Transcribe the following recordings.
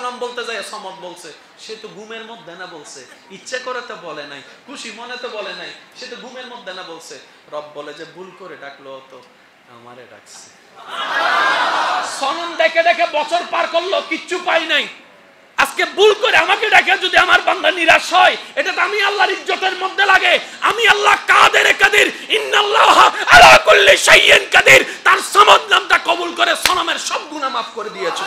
সনম বলতে যায় সমদ বলছে, সে তো ঘুমের মধ্যে না বলছে, ইচ্ছে করে তো বলে নাই, খুশি মনে তো বলে নাই, সে তো ঘুমের মধ্যে না বলছে। রব বলে যে ভুল করে ডাকলো তো আমারে ডাকছে। সনম ডেকে ডেকে বছর পার করলো, কিচ্ছু পাই নাই, আজকে ভুল করে আমাকে ডাকে যদি আমার বান্দা নিরাশ হয়, এটা তো আমি আল্লাহর ইজ্জতের মধ্যে লাগে। আমি আল্লাহ কাদের কাদির, ইন্নাল্লাহ আলা কুল্লি শাইইন কাদির, তার সমদ নামটা কবুল করে সনমের সব গুনাহ মাফ করে দিয়েছে।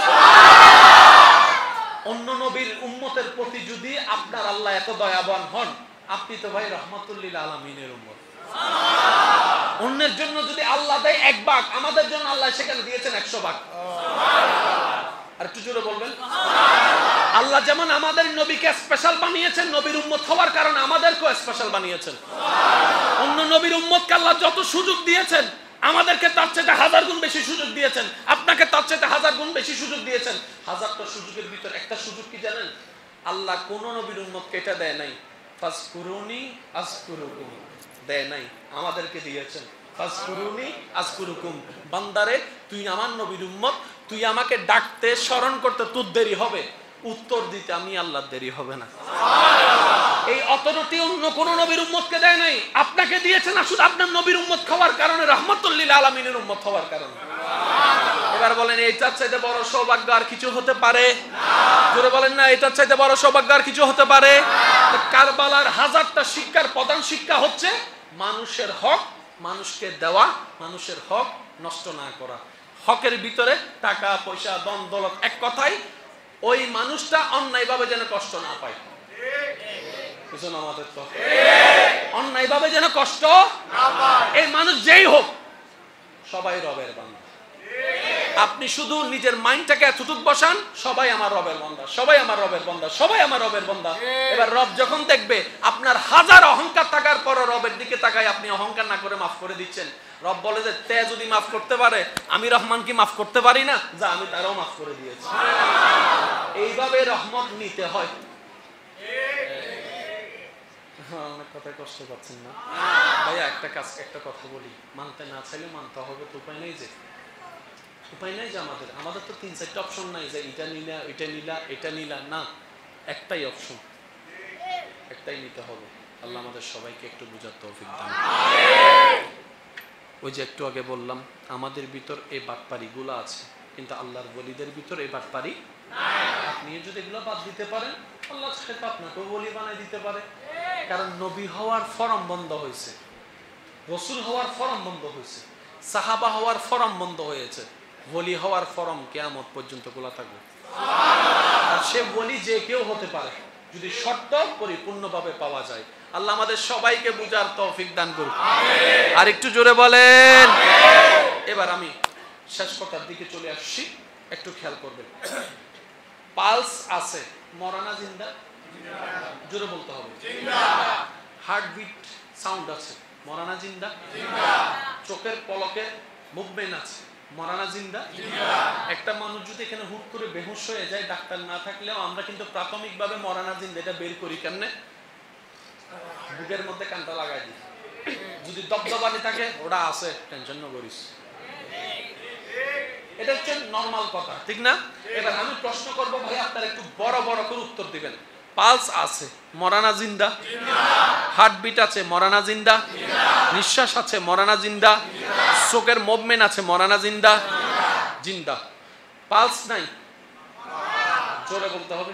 অন্য নবীর উম্মতের প্রতি যদি আপনার আল্লাহ এত দয়াবান হন, আপনি তো ভাই রাহমাতুল লিল আলামিনের উম্মত। অন্যের জন্য যদি আল্লাহ দেয় 1 ভাগ, আমাদের জন্য আল্লাহ সেখানে দিয়েছেন 100 ভাগ। আর একটু জোরে বলবেন। আল্লাহ যেমন আমাদের নবীকে স্পেশাল বানিয়েছেন, নবীর উম্মত হওয়ার কারণে আমাদেরকেও স্পেশাল বানিয়েছেন। অন্য নবীর উম্মতকে আল্লাহ যত সুযোগ দিয়েছেন, আমাদেরকে তার চেয়ে 1000 গুণ বেশি সুযোগ দিয়েছেন, আপনাকে তার চেয়ে 1000 গুণ বেশি সুযোগ দিয়েছেন। 1000টা সুযোগের ভিতর একটা সুযোগ কি জানেন? আল্লাহ কোন নবীর উম্মতকে এটা দেয় নাই, ফাসকুরুনি আযকুরুকুম, দেয় নাই, আমাদেরকে দিয়েছেন ফাসকুরুনি আযকুরুকুম। বান্দারে, তুই আমার নবীর উম্মত, তুই আমাকে ডাকতে স্মরণ করতে তোর দেরি হবে, উত্তর দিতে আমি আল্লাহর দেরি হবে না। এই অথরিটি অন্য কোন নবীর উম্মতকে দেয় নাই, আপনাকে দিয়েছেন শুধু আপনার নবীর উম্মত হওয়ার কারণে, রাহমাতুল লিল আলামিনের উম্মত হওয়ার কারণে। এবার বলেন, এইটার চাইতে বড় সৌভাগ্য আর কিছু হতে পারে? জোরে বলেন না, এটার চাইতে বড় সৌভাগ্য আর কিছু হতে পারে? কারবালার 1000টা শিক্ষার প্রধান শিক্ষা হচ্ছে মানুষের হক মানুষকে দেওয়া, মানুষের হক নষ্ট না করা, হকের ভিতরে টাকা পয়সা ধন দৌলত, এক কথায় ওই মানুষটা অন্যায়ভাবে যেন কষ্ট না পায়। আমাদের তো অন্যায়ভাবে যেন কষ্ট না পায়। এই মানুষ যেই হোক সবাই রবের বান্দা। আপনি শুধু নিজের মাইন্ডটাকে এতটুক বসান, সবাই আমার রবের বান্দা, সবাই আমার রবের বান্দা, সবাই আমার রবের বান্দা। এবার রব যখন দেখবে আপনার 1000 অহংকার থাকার পর রবের দিকে তাকায় আপনি অহংকার না করে মাফ করে দিচ্ছেন, রব বলে যে তে যদি মাফ করতে পারে, আমি রহমান কি মাফ করতে পারি না? যা, আমি তারাও মাফ করে দিয়েছি। এইভাবে রহমত নিতে হয়। অনেক কথায় কষ্ট পাচ্ছেন না ভাইয়া? একটা কথা বলি, মানতে না চাইলে মানতে হবে, তো উপায় নেই যে, উপায় নাই যে আমাদের তো 3-4টা অপশন নাই যে এটা নিলা, এটা নিলা, এটা নিলা, না, একটাই অপশন, একটাই নিতে হবে। আল্লাহ আমাদের সবাইকে একটু বুঝার তৌফিক দান। ওই যে একটু আগে বললাম, আমাদের ভিতর এই বাটপাড়িগুলো আছে, কিন্তু আল্লাহর ওলিদের ভিতর এই বাটপাড়ি নাই। আপনি যদি এগুলো বাদ দিতে পারেন, আল্লাহ সেটা আপনাকেও ওলি বানাই দিতে পারে। কারণ নবী হওয়ার ফরম বন্ধ হয়েছে, রাসূল হওয়ার ফরম বন্ধ হয়েছে, সাহাবা হওয়ার ফরম বন্ধ হয়েছে, ওলি হওয়ার ফরম কিয়ামত পর্যন্ত খোলা থাকবে। আর সে ওলি যে কেউ হতে পারে যদি শর্ত পরিপূর্ণভাবে পাওয়া যায়। আল্লাহ আমাদের সবাইকে বুঝার তৌফিক দান করুন। আর একটু জোরে বলেন। এবার আমি শেষ কথার দিকে চলে আসছি, একটু খেয়াল করবেন। পালস আছে, মরানা জিন্দা? জোরে বলতে হবে। হার্টবিট সাউন্ড আছে, মরানা জিন্দা? চোখের পলকে মুভমেন্ট আছে, মরানা জিন্দা? একটা মানুষ যদি এখানে হুট করে বেহুশ হয়ে যায়, ডাক্তার না থাকলেও আমরা কিন্তু প্রাথমিকভাবে মরানা জিন্দা এটা বের করি কেমনে? বুকের মধ্যে কানটা লাগাই দিই। যদি দবদবানি থাকে, ওটা আছে, টেনশন না করিস, এটা হচ্ছে নরমাল কথা, ঠিক না? এবার আমি প্রশ্ন করবো, ভাই আপনারা একটু বড় বড় করে উত্তর দিবেন। পালস আছে, মরানা জিন্দা? হার্টবিট আছে, মরানা জিন্দা? নিঃশ্বাস আছে, মরানা জিন্দা? চোখের মুভমেন্ট আছে, মরানা জিন্দা? জিন্দা। পালস নাই, জোরে বলতে হবে,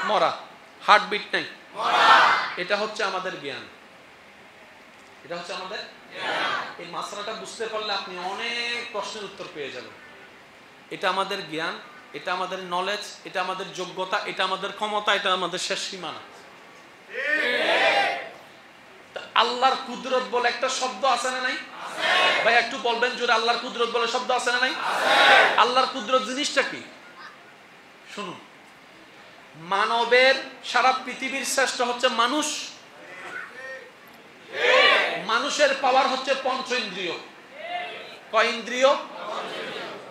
মরা। হার্টবিট নাই, এটা হচ্ছে আমাদের জ্ঞান, এটা হচ্ছে আমাদের এই মাসলাটা বুঝতে পারলে আপনি অনেক প্রশ্নের উত্তর পেয়ে যাবেন। এটা আমাদের জ্ঞান, এটা আমাদের নলেজ, এটা আমাদের যোগ্যতা, এটা আমাদের ক্ষমতা, এটা আমাদের শেষ সীমানা। আল্লাহর কুদরত বলে একটা শব্দ আছে না নাই? ভাই একটু বলবেন জোরে, আল্লাহর কুদরত বলে শব্দ আছে না নাই? আল্লাহর কুদরত জিনিসটা কি শুনুন। মানবের সারা পৃথিবীর শ্রেষ্ঠ হচ্ছে মানুষ। মানুষের পাওয়ার হচ্ছে পঞ্চ ইন্দ্রিয়। কয় ইন্দ্রিয়?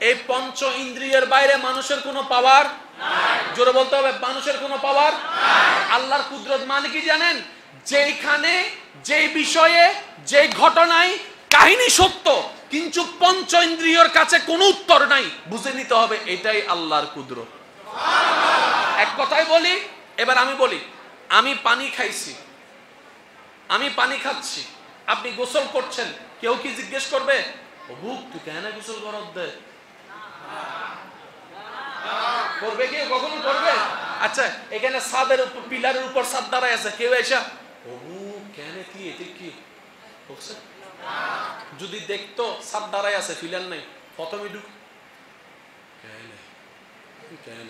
এই পঞ্চ ইন্দ্রিয়ের বাইরে মানুষের কোনো পাওয়ার নাই। জোরে বলতে হবে, মানুষের কোনো পাওয়ার নাই। আল্লাহর কুদরত মানে কি জানেন? যেখানে যেই বিষয়ে যেই ঘটনায় কাহিনী সত্য কিন্তু পঞ্চ ইন্দ্রিয়ের কাছে কোনো উত্তর নাই, বুঝে নিতে হবে এটাই আল্লাহর কুদরত। এক কথায় বলি, এবার আমি বলি, আমি পানি খাইছি, আমি পানি খাচ্ছি, আপনি গোসল করছেন, কেউ কি জিজ্ঞেস করবে বুক তুই কেন গোসল করত দে? করবে কেউ? কখনো করবে? আচ্ছা, এখানে ছাদের উপর, পিলারের উপর ছাদ দাঁড়ায় আছে, কেউ এসে কেন কি এতে কি বলছে? যদি দেখতো ছাদ দাঁড়ায় আছে, পিলার নাই, প্রথমে ঢুক কেন?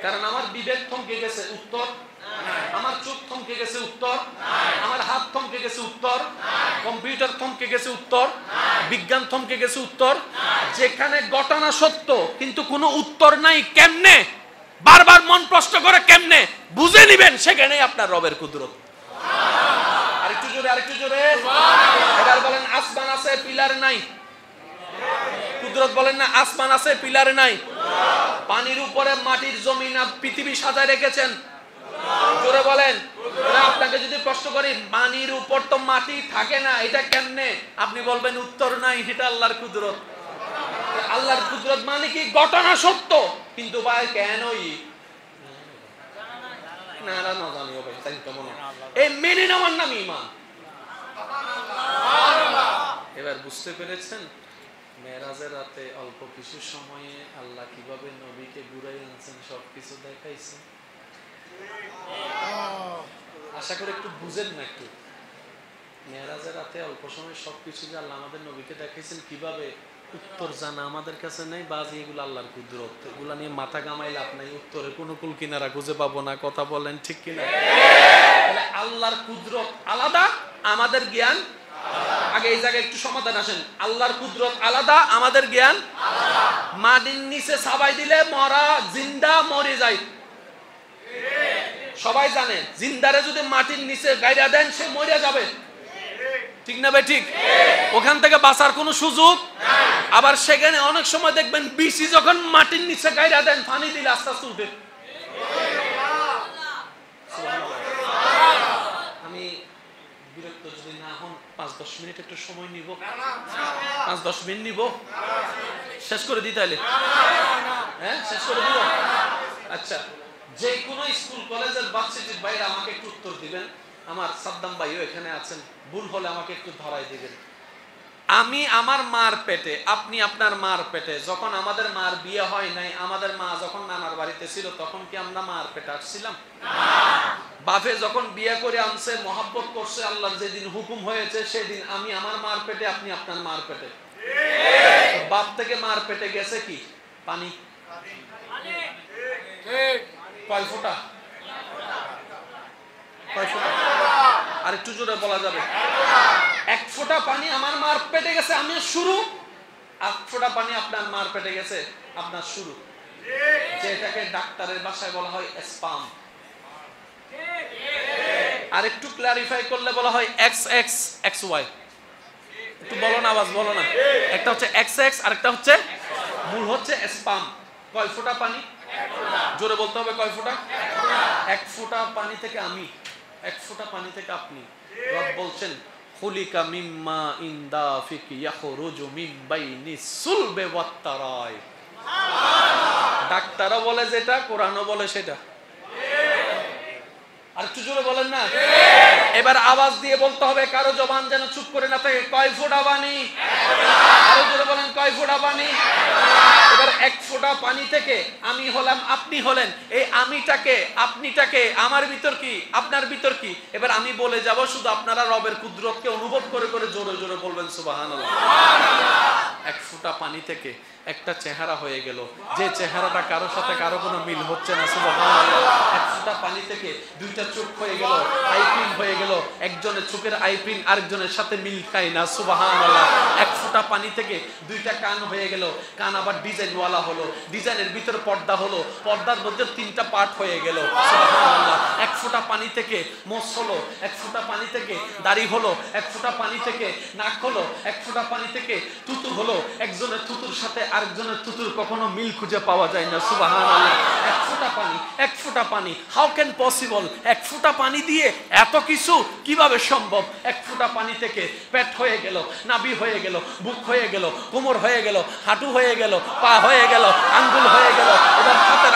কারণ আমার বিবেক থমকে গেছে, উত্তর। আমার চোখ থমকে গেছে, উত্তর। আমার হাত থমকে গেছে, উত্তর। কম্পিউটার থমকে গেছে, উত্তর। বিজ্ঞান থমকে গেছে, উত্তর। যেখানে ঘটনা সত্য কিন্তু কোনো উত্তর নাই, কেমনে? বারবার মন প্রশ্ন করে কেমনে বুঝে নিবেন, সেখানেই আপনার রবের কুদরত। আরেকটু জোরে, আরেকটু জোরে। এবার বলেন আসমান আছে, পিলার নাই। কুদরত বলেন না, আসমান আছে, পিলার নাই। পানির উপরে মাটির জমিন পৃথিবী সাজায় রেখেছেন, জোরে বলেন। আপনাকে যদি প্রশ্ন করি পানির উপর তো মাটি থাকে না, এটা কেমনে? আপনি বলবেন উত্তর নাই, এটা আল্লাহর কুদরত। আল্লাহর কুদরত মানে কি? ঘটনা সত্য কিন্তু ভাই কেনই না না জানিও ভাই, তাই কেমন এই মেনে নেওয়ার নাম ঈমান। এবার বুঝতে পেরেছেন মেরাজের রাতে অল্প কিছু সময়ে আল্লাহ কিভাবে নবীকে ঘুরাই আনছেন, সবকিছু দেখাইছেন। আশা করি একটু বুঝেন না, একটু মেরাজের রাতে অল্প সময় সবকিছু যে আল্লাহ আমাদের নবীকে দেখাইছেন, কিভাবে উত্তর জানা আমাদের কাছে নেই। বাজি এগুলো আল্লাহর কুদরত, এগুলা নিয়ে মাথা গামাই লাভ নাই, উত্তরের কোনো কুল কিনারা খুঁজে পাবো না। কথা বলেন ঠিক কিনা? আল্লাহর কুদরত আলাদা, আমাদের জ্ঞান আগে এই জায়গায় একটু সমাধান আসেন। আল্লাহর কুদরত আলাদা, আমাদের জ্ঞান আলাদা। মাটির নিচে সাবাই দিলে মরা জিন্দা মরে যায়, সবাই জানে। জিন্দারে যদি মাটির নিচে গাইরা দেন, সে মরে যাবে, ঠিক না ভাই? ঠিক। ওখান থেকে বাঁচার কোনো সুযোগ নাই। আবার সেখানে অনেক সময় দেখবেন বিসি যখন মাটির নিচে গাইরা দেন, পানি দিলে আস্তে আস্তে উঠে। আমি বিরক্ত যদি না হন 5-10 মিনিট একটু সময় নিব, 5-10 মিনিট নিব, শেষ করে দিই তাহলে। হ্যাঁ, শেষ করে দিব। আচ্ছা, যে কোনো স্কুল কলেজের ভার্সিটির বাইরে আমাকে একটু উত্তর দিবেন। আমার সাদ্দাম ভাইও এখানে আছেন, ভুল হলে আমাকে একটু ধরাই দিবেন। আমি আমার মার পেটে, আপনি আপনার মার পেটে, যখন আমাদের মার বিয়ে হয় নাই, আমাদের মা যখন নানার বাড়িতে ছিল, তখন কি আমরা মার পেটে আসছিলাম? বাপে যখন বিয়ে করে আনছে, মহব্বত করছে, আল্লাহর যেদিন হুকুম হয়েছে সেদিন আমি আমার মার পেটে, আপনি আপনার মার পেটে। বাপ থেকে মার পেটে গেছে কি? পানি। কয় ফোঁটা? আর একটু জোরে বলা যাবে? 1 ফোঁটা পানি আমার মার পেটে গেছে, আমি শুরু। 1 ফোঁটা পানি আপনার মার পেটে গেছে, আপনার শুরু। যেটাকে ডাক্তারের ভাষায় বলা হয় স্পাম। আর একটু ক্লারিফাই করলে বলা হয় XX XY। একটু বলো না, আওয়াজ বলো না। একটা হচ্ছে XX আর একটা হচ্ছে মূল হচ্ছে স্পাম। কয় ফোঁটা পানি? জোরে বলতে হবে, কয় ফোঁটা? 1 ফোঁটা পানি থেকে আমি, 1 ফোঁটা পানি থেকে আপনি। রব বলছেন খুলিকা মিম্মা ইনদা ফিকি ইয়াখরুজু মিন বাইনিস সুলবে ওয়াত তারাই। ডাক্তারও বলে যেটা, কোরআনও বলে সেটা। আর একটু জোরে বলেন না। এবার আওয়াজ দিয়ে বলতে হবে, কারো জবান যেন চুপ করে না থাকে। কয় ফোঁটা পানি? আরো জোরে বলেন, কয় ফোঁটা পানি? এবার 1 ফোঁটা পানি থেকে আমি হলাম, আপনি হলেন। এই আমিটাকে, আপনিটাকে, আমার ভিতর কি, আপনার ভিতর কি, এবার আমি বলে যাব, শুধু আপনারা রবের কুদরতকে অনুভব করে করে জোরে জোরে বলবেন সুবহানাল্লাহ। 1 ফোঁটা পানি থেকে একটা চেহারা হয়ে গেল, যে চেহারাটা কারো সাথে কারো কোনো মিল হচ্ছে না, সুবহানাল্লাহ। 1 ফোঁটা পানি থেকে 2টা চোখ হয়ে গেল, আইপিন হয়ে গেল। একজনের চোখের আইপিন আরেকজনের সাথে মিল খায় না, সুবহানাল্লাহ। 1 ফোঁটা পানি থেকে 2টা কান হয়ে গেল, কান আবার ডিজাইনওয়ালা হলো, ডিজাইনের ভিতরে পর্দা হলো, পর্দার মধ্যে 3টা পার্ট হয়ে গেল, সুবহানাল্লাহ। 1 ফোঁটা পানি থেকে মোষ হলো, 1 ফোঁটা পানি থেকে দাড়ি হলো, 1 ফোঁটা পানি থেকে নাক হলো, 1 ফোঁটা পানি থেকে থুতু হলো। একজনের থুতুর সাথে আরেকজনের থুতুর কখনো মিল খুঁজে পাওয়া যায় না, সুবহানাল্লাহ। 1 ফোঁটা পানি, 1 ফোঁটা পানি, হাউ ক্যান পসিবল? 1 ফোঁটা পানি দিয়ে এত কিছু কিভাবে সম্ভব? 1 ফোঁটা পানি থেকে পেট হয়ে গেল, নাভি হয়ে গেল, বুক হয়ে গেল, কোমর হয়ে গেল, হাঁটু হয়ে গেল, পা হয়ে গেল, আঙ্গুল হয়ে গেল, এবার হাতের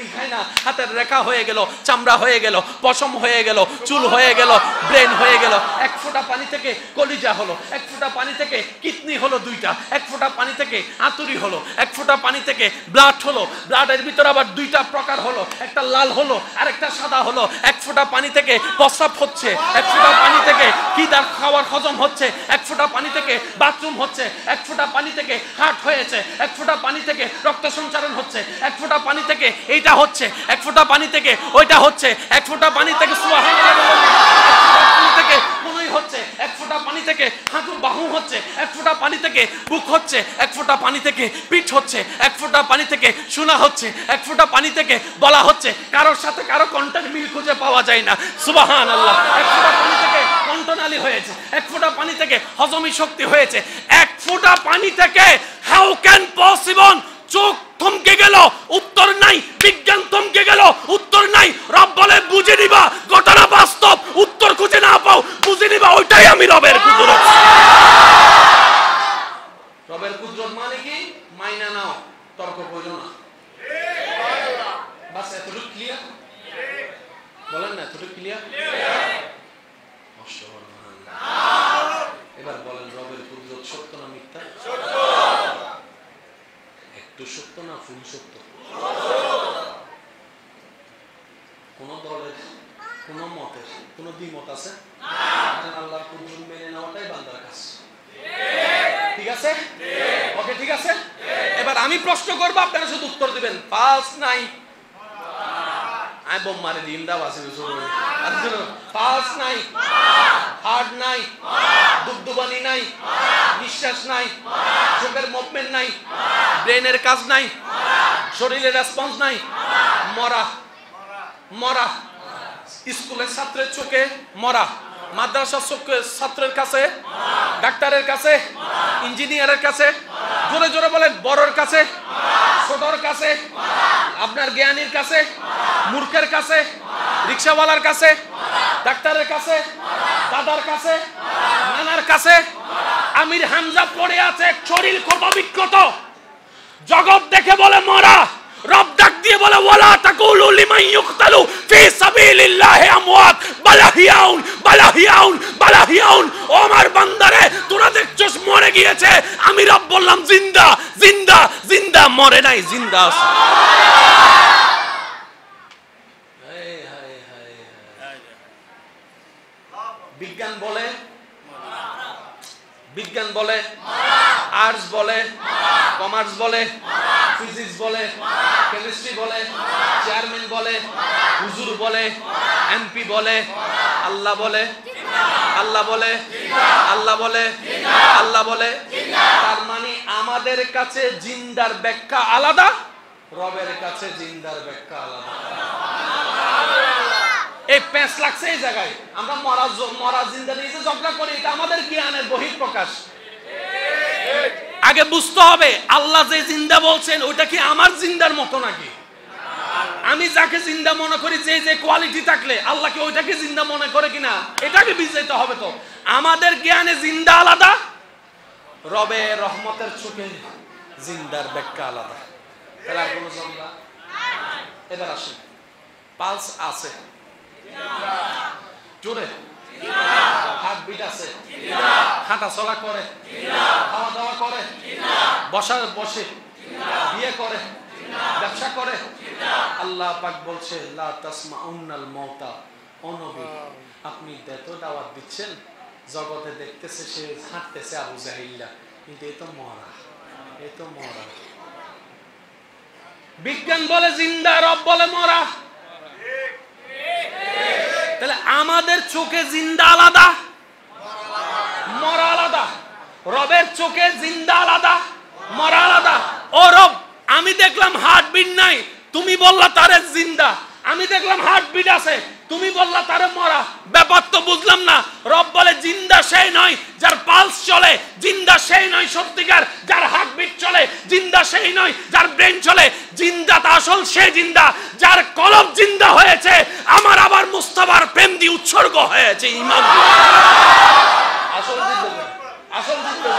মিল খায় না, হাতের রেখা হয়ে গেল, চামড়া হয়ে গেল, পশম হয়ে গেল, চুল হয়ে গেল, ব্রেন হয়ে গেল। এক ফোঁটা পানি থেকে কলিজা হলো, এক ফোঁটা পানি থেকে কিডনি হলো দুইটা, এক ফোঁটা পানি থেকে আতুরি হলো, এক ফোঁটা পানি থেকে ব্লাড হলো, ব্লাডের ভিতরে আবার দুইটা প্রকার হলো, একটা লাল হলো আর একটা সাদা হলো। এক ফোঁটা পানি থেকে প্রস্রাব হচ্ছে, এক ফোঁটা পানি থেকে খিদার খাওয়ার হজম হচ্ছে, এক ফোঁটা পানি থেকে বাথরুম হচ্ছে, এক ফোঁটা পানি থেকে হার্ট হয়েছে, এক ফোঁটা পানি থেকে রক্ত সঞ্চালন হচ্ছে, এক ফোঁটা পানি থেকে এইটা হচ্ছে, এক ফোঁটা পানি থেকে ওইটা হচ্ছে, এক ফোঁটা পানি থেকে সুবহানাল্লাহ, এক ফোঁটা পানি থেকে কোনই হচ্ছে, এক ফোঁটা পানি থেকে হাঁটু বাহু হচ্ছে, এক ফোঁটা পানি থেকে বুক হচ্ছে, এক ফোঁটা পানি থেকে পিঠ হচ্ছে, এক ফোঁটা পানি থেকে শোনা হচ্ছে, এক ফোঁটা পানি থেকে বলা হচ্ছে। কারোর সাথে কারো কন্টাক্ট মিল খুঁজে পাওয়া যায় না, সুবহানাল্লাহ। এক ফোঁটা পানি থেকে কণ্ঠনালী হয়েছে, এক ফোঁটা পানি থেকে হজমি শক্তি হয়েছে, এক ফোঁটা পানি থেকে হাউ ক্যান পসিবল। চোখ থমকে গেল, উত্তর নাই। বিজ্ঞান থমকে গেল, উত্তর নাই। রব বলে বুঝে নিবা, ঘটনা বাস্তব, উত্তর খুঁজে না পাও, বুঝে নিবা ওইটাই আমি রবের কুদরত। রবের কুদরত মানে কি? মাইনা নাও, তর্ক করো না। বাস এতটুকু ক্লিয়ার? বলেন না এতটুকু ক্লিয়ার? এবার বলেন রবের কুদরত সত্য না মিথ্যা? একটু সত্য না ফুল সত্য? কোন দলের, কোন মতের, কোন দ্বিমত আছে? আল্লাহর কুদরত মেনে নেওয়াটাই বান্দার কাজ। ঠিক আছে? ওকে, ঠিক আছে। এবার আমি প্রশ্ন করবো, আপনারা শুধু উত্তর দিবেন। পালস নাই, আমি বোম মারি দিন দা বাসে পালস নাই, হার্ট নাই, দুবদুবানি নাই, নিঃশ্বাস নাই, চোখের মুভমেন্ট নাই, ব্রেনের কাজ নাই, শরীরের রেসপন্স নাই, মরা। মরা। স্কুলের ছাত্রের চোখে মরা, মাদ্রাসার ছাত্রের কাছে, ডাক্তারের কাছে, ইঞ্জিনিয়ারের কাছে, জোরে জোরে বলেন, বড়র কাছে, ছোটর কাছে, আপনার জ্ঞানীর কাছে, মূর্খের কাছে, রিক্সাওয়ালার কাছে, ডাক্তারের কাছে, দাদার কাছে, নানার কাছে। আমির হামজা পড়ে আছে, শরীর ক্ষত বিক্ষত, জগৎ দেখে বলে মরা। রব ডাক দিয়ে বলে ওয়ালা তাকুলু লিমান ইউকতালু ফি সাবিলিল্লাহি আমওয়াত বাল আহইয়াউন বাল আহইয়াউন বাল আহইয়াউন। ও আমার বান্দারে, তোরা দেখছস মরে গিয়েছে, আমি রব বললাম জিন্দা জিন্দা জিন্দা, মরে নাই, জিন্দা আছে। বিজ্ঞান বলে, বিজ্ঞান বলে, আর্টস বলে, কমার্স বলে, ফিজিক্স বলে, কেমিস্ট্রি বলে, চেয়ারম্যান বলে, হুজুর বলে, এমপি বলে, আল্লাহ বলে, আল্লাহ বলে, আল্লাহ বলে, আল্লাহ বলে। তার মানে আমাদের কাছে জিন্দার ব্যাখ্যা আলাদা, রবের কাছে জিন্দার ব্যাখ্যা আলাদা। এই প্যাঁচ লাগছে এই জায়গায়। আমরা মরা জিন্দা নিয়ে ঝগড়া করি, এটা আমাদের জ্ঞানের বহিঃপ্রকাশ। আগে বুঝতে হবে আল্লাহ যে জিন্দা বলছেন ওইটা কি আমার জিন্দার মতো নাকি? আমি যাকে জিন্দা মনে করি, যে যে কোয়ালিটি থাকলে আল্লাহকে ওইটাকে জিন্দা মনে করে কিনা, এটাকে বুঝাইতে হবে। তো আমাদের জ্ঞানে জিন্দা আলাদা, রবে রহমতের চোখে জিন্দার ব্যাখ্যা আলাদা। তাহলে আর কোনো ঝগড়া? এবার আসুন, পালস আছে জোরে, হার্টবিট আছে, হাঁটা চলা করে, খাওয়া দাওয়া করে, বসে, বিয়ে করে, ব্যবসা করে। আল্লাহ পাক বলছে লা তাসমাউনাল মাউতা। ও নবী, আপনি এত দাওয়াত দিচ্ছেন, জগতে দেখতেছে সে হাঁটতেছে আবু জাহিল্লা, কিন্তু এ তো মরা, এ তো মরা। বিজ্ঞান বলে জিন্দা, রব বলে মরা। তাহলে আমাদের চোখে জিন্দা আলাদা, মরা আলাদা। রবের চোখে জিন্দা আলাদা, মরা আলাদা। ও রব, আমি দেখলাম হার্টবিট নাই, তুমি বললা তারে জিন্দা। আমি দেখলাম হার্টবিট আছে, তুমি বললা তারে মরা। ব্যাপার তো বুঝলাম না। রব বলে জিন্দা সেই নয় যার পালস চলে, জিন্দা সেই নয় সত্যিকার যার হার্টবিট চলে, জিন্দা সেই নয় যার ব্রেন চলে। জিন্দা তা আসল সে জিন্দা যার কলব জিন্দা হয়েছে, আমার আবার মুস্তাফার প্রেম দিয়ে উৎসর্গ হয়েছে ইমান। আসল জিন্দা, আসল জিন্দা।